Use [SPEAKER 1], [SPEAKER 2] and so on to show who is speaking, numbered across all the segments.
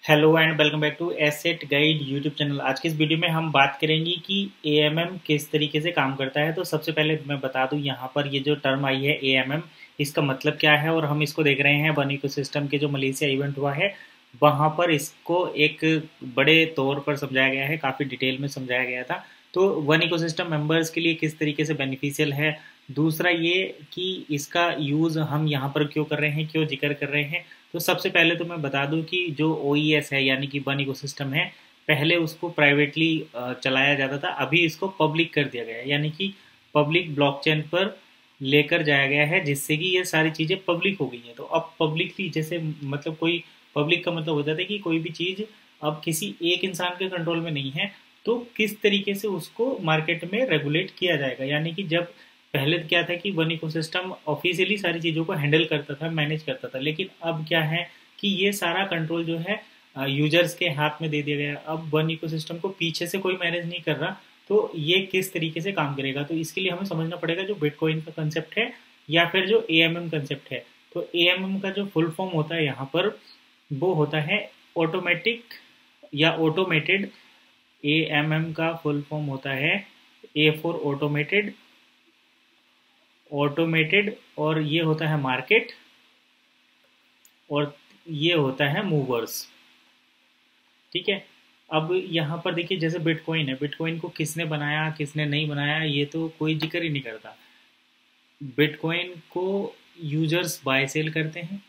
[SPEAKER 1] Hello and welcome back to asset guide YouTube channel. आज की इस वीडियो में हम बात करेंगे कि एएमएम किस तरीके से काम करता है। तो सबसे पहले मैं बता दूं, यहाँ पर ये जो टर्म आई है एएमएम, इसका मतलब क्या है। और हम इसको देख रहे हैं वन इकोसिस्टम के जो मलेशिया इवेंट हुआ है वहाँ पर इसको एक बड़े तौर पर समझाया गया है, काफ़ी डिटेल में समझाया गया था। तो वन इकोसिस्टम मेंबर्स के लिए किस तरीके से बेनिफिशियल है। दूसरा ये कि इसका यूज़ हम यहाँ पर क्यों कर रहे हैं, क्यों जिक्र कर रहे हैं। तो सबसे पहले तो मैं बता दूं कि जो OES है यानी कि वन इकोसिस्टम है, पहले उसको प्राइवेटली चलाया जाता था, अभी इसको पब्लिक कर दिया गया है, यानी कि पब्लिक ब्लॉकचेन पर लेकर जाया गया है, जिससे कि ये सारी चीज़ें पब्लिक हो गई हैं। तो अब पब्लिकली जैसे मतलब कोई पब्लिक का मतलब हो जाता है कि कोई भी चीज़ अब किसी एक इंसान के कंट्रोल में नहीं है, तो किस तरीके से उसको मार्केट में रेगुलेट किया जाएगा। यानी कि जब पहले क्या था कि वन इकोसिस्टम ऑफिशियली सारी चीज़ों को हैंडल करता था, मैनेज करता था, लेकिन अब क्या है कि ये सारा कंट्रोल जो है यूजर्स के हाथ में दे दिया गया। अब वन इकोसिस्टम को पीछे से कोई मैनेज नहीं कर रहा, तो ये किस तरीके से काम करेगा। तो इसके लिए हमें समझना पड़ेगा जो बिटकॉइन का कंसेप्ट है या फिर जो एएमएम कंसेप्ट है। तो एएमएम का जो फुल फॉर्म होता है यहाँ पर वो होता है ऑटोमेटिक या ऑटोमेटेड। एएमएम का फुल फॉर्म होता है ए फॉर ऑटोमेटेड, ऑटोमेटेड, और ये होता है मार्केट, और ये होता है मूवर्स। ठीक है। अब यहाँ पर देखिए जैसे बिटकॉइन है, बिटकॉइन को किसने बनाया किसने नहीं बनाया ये तो कोई जिक्र ही नहीं करता। बिटकॉइन को यूजर्स बाय सेल करते हैं,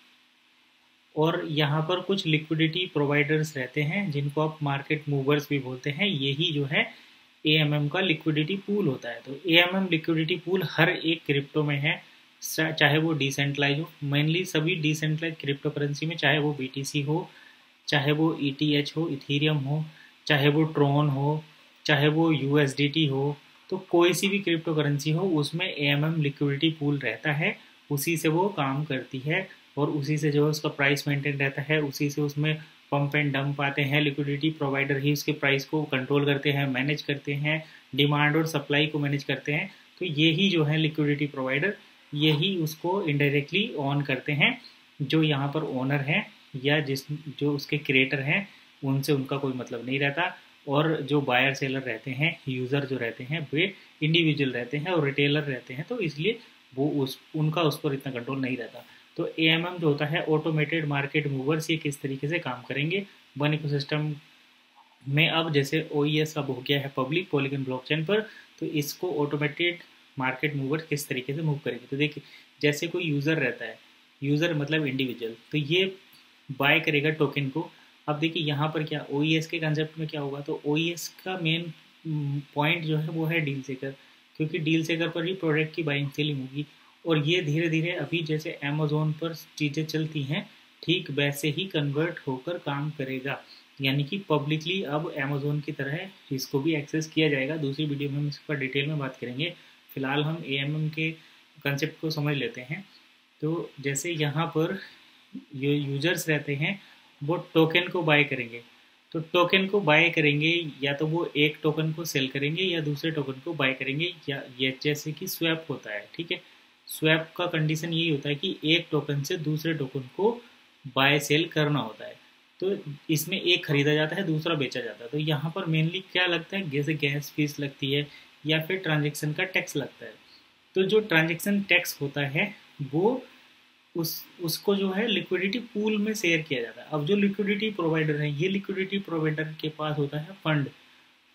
[SPEAKER 1] और यहाँ पर कुछ लिक्विडिटी प्रोवाइडर्स रहते हैं जिनको आप मार्केट मूवर्स भी बोलते हैं। यही जो है एएमएम का लिक्विडिटी पूल होता है। तो एएमएम लिक्विडिटी पूल हर एक क्रिप्टो में है, चाहे वो डिसेंट्रलाइज हो। मेनली सभी डिसेंट्रलाइज क्रिप्टो करेंसी में, चाहे वो बीटीसी हो, चाहे वो ईटीएच हो, इथेरियम हो, चाहे वो ट्रोन हो, चाहे वो यूएसडीटी हो, तो कोई सी भी क्रिप्टो करेंसी हो उसमें एएमएम लिक्विडिटी पूल रहता है। उसी से वो काम करती है और उसी से जो है उसका प्राइस मेंटेन रहता है, उसी से उसमें पंप एंड डंप आते हैं। लिक्विडिटी प्रोवाइडर ही उसके प्राइस को कंट्रोल करते हैं, मैनेज करते हैं, डिमांड और सप्लाई को मैनेज करते हैं। तो यही जो है लिक्विडिटी प्रोवाइडर, यही उसको इनडायरेक्टली ऑन करते हैं। जो यहाँ पर ओनर हैं या जो उसके क्रिएटर हैं उनसे उनका कोई मतलब नहीं रहता। और जो बायर सेलर रहते हैं, यूज़र जो रहते हैं, वे इंडिविजुअल रहते हैं और रिटेलर रहते हैं, तो इसलिए वो उनका उस पर इतना कंट्रोल नहीं रहता। तो एएमएम जो होता है ऑटोमेटेड मार्केट मूवर्स, ये किस तरीके से काम करेंगे वन इकोसिस्टम में। अब जैसे OES अब हो गया है पब्लिक पॉलीगन ब्लॉकचेन पर, तो इसको ऑटोमेटेड मार्केट मूवर किस तरीके से मूव करेंगे। तो देखिए जैसे कोई यूज़र रहता है, यूज़र मतलब इंडिविजुअल, तो ये बाय करेगा टोकन को। अब देखिए यहाँ पर क्या OES के कंसेप्ट में क्या होगा, तो OES का मेन पॉइंट जो है वो है डील सेकर, क्योंकि डील सेकर पर ही प्रोडक्ट की बाइंग सेलिंग होगी। और ये धीरे धीरे अभी जैसे अमेज़ोन पर चीज़ें चलती हैं ठीक वैसे ही कन्वर्ट होकर काम करेगा। यानी कि पब्लिकली अब अमेज़ोन की तरह इसको भी एक्सेस किया जाएगा। दूसरी वीडियो में हम इस पर डिटेल में बात करेंगे। फिलहाल हम एएमएम के कंसेप्ट को समझ लेते हैं। तो जैसे यहाँ पर जो यूजर्स रहते हैं वो टोकन को बाय करेंगे, तो टोकन को बाय करेंगे या तो वो एक टोकन को सेल करेंगे या दूसरे टोकन को बाय करेंगे, या ये जैसे कि स्वैप होता है। ठीक है, स्वैप का कंडीशन यही होता है कि एक टोकन से दूसरे टोकन को बाय सेल करना होता है। तो इसमें एक खरीदा जाता है, दूसरा बेचा जाता है। तो यहाँ पर मेनली क्या लगता है, जैसे गैस फीस लगती है या फिर ट्रांजेक्शन का टैक्स लगता है। तो जो ट्रांजेक्शन टैक्स होता है वो उसको जो है लिक्विडिटी पूल में शेयर किया जाता है। अब जो लिक्विडिटी प्रोवाइडर है, ये लिक्विडिटी प्रोवाइडर के पास होता है फंड।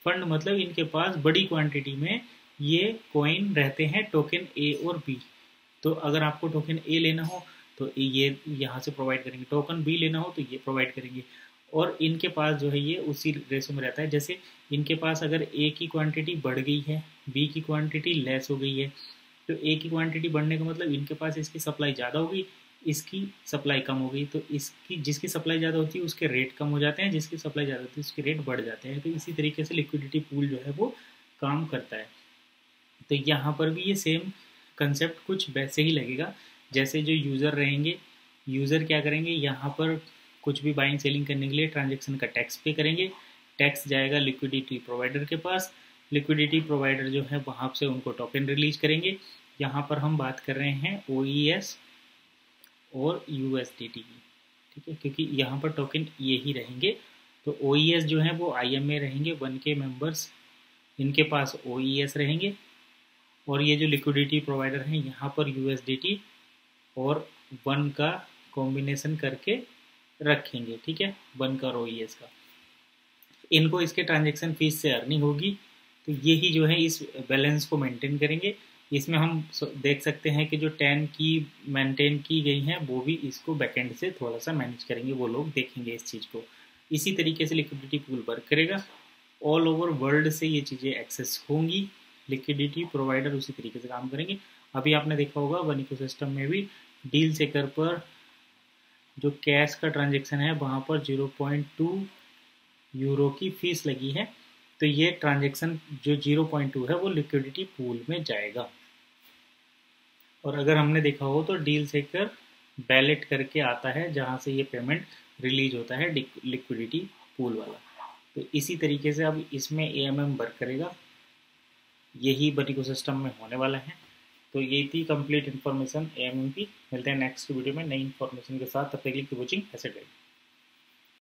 [SPEAKER 1] फंड मतलब इनके पास बड़ी क्वांटिटी में ये कॉइन रहते हैं, टोकन ए और बी। तो अगर आपको टोकन ए लेना हो तो ये यहाँ से प्रोवाइड करेंगे, टोकन बी लेना हो तो ये प्रोवाइड करेंगे। और इनके पास जो है ये उसी रेशो में रहता है। जैसे इनके पास अगर ए की क्वांटिटी बढ़ गई है, बी की क्वांटिटी लेस हो गई है, तो ए की क्वांटिटी बढ़ने का मतलब इनके पास इसकी सप्लाई ज़्यादा हो गई, इसकी सप्लाई कम हो गई। तो इसकी जिसकी सप्लाई ज़्यादा होती है उसके रेट कम हो जाते हैं, जिसकी सप्लाई ज़्यादा होती है उसके रेट बढ़ जाते हैं। तो इसी तरीके से लिक्विडिटी पूल जो है वो काम करता है। तो यहाँ पर भी ये सेम कंसेप्ट कुछ वैसे ही लगेगा। जैसे जो यूज़र रहेंगे, यूज़र क्या करेंगे, यहाँ पर कुछ भी बाइंग सेलिंग करने के लिए ट्रांजेक्शन का टैक्स पे करेंगे। टैक्स जाएगा लिक्विडिटी प्रोवाइडर के पास, लिक्विडिटी प्रोवाइडर जो है वहाँ से उनको टोकन रिलीज करेंगे। यहाँ पर हम बात कर रहे हैं OES और USDT की। ठीक है, क्योंकि यहाँ पर टोकन ये ही रहेंगे। तो OES जो है वो IM में रहेंगे, 1 के मेंबर्स इनके पास OES रहेंगे, और ये जो लिक्विडिटी प्रोवाइडर हैं यहाँ पर USDT और 1 का कॉम्बिनेशन करके रखेंगे। ठीक है, 1 का और OES का, इनको इसके ट्रांजेक्शन फीस से अर्निंग होगी। तो यही जो है इस बैलेंस को मेंटेन करेंगे। इसमें हम देख सकते हैं कि जो 10 की मेंटेन की गई हैं वो भी इसको बैकएंड से थोड़ा सा मैनेज करेंगे, वो लोग देखेंगे इस चीज़ को। इसी तरीके से लिक्विडिटी पूल वर्क करेगा, ऑल ओवर वर्ल्ड से ये चीज़ें एक्सेस होंगी, लिक्विडिटी प्रोवाइडर उसी तरीके से काम करेंगे। अभी आपने देखा होगा वन इकोसिस्टम में भी डील सेकर पर जो कैश का ट्रांजेक्शन है वहाँ पर 0.2 यूरो की फीस लगी है। तो ये ट्रांजेक्शन जो 0.2 है वो लिक्विडिटी पूल में जाएगा। और अगर हमने देखा हो तो डील सेकर बैलेट करके आता है जहाँ से ये पेमेंट रिलीज होता है लिक्विडिटी पूल वाला। तो इसी तरीके से अब इसमें AMM वर्क करेगा, यही वन इकोसिस्टम में होने वाला है। तो ये थी कंप्लीट इन्फॉर्मेशन AMM की। मिलते हैं नेक्स्ट वीडियो में नई इन्फॉर्मेशन के साथ, तब तक के लिए कीप वॉचिंग एसेट गाइड।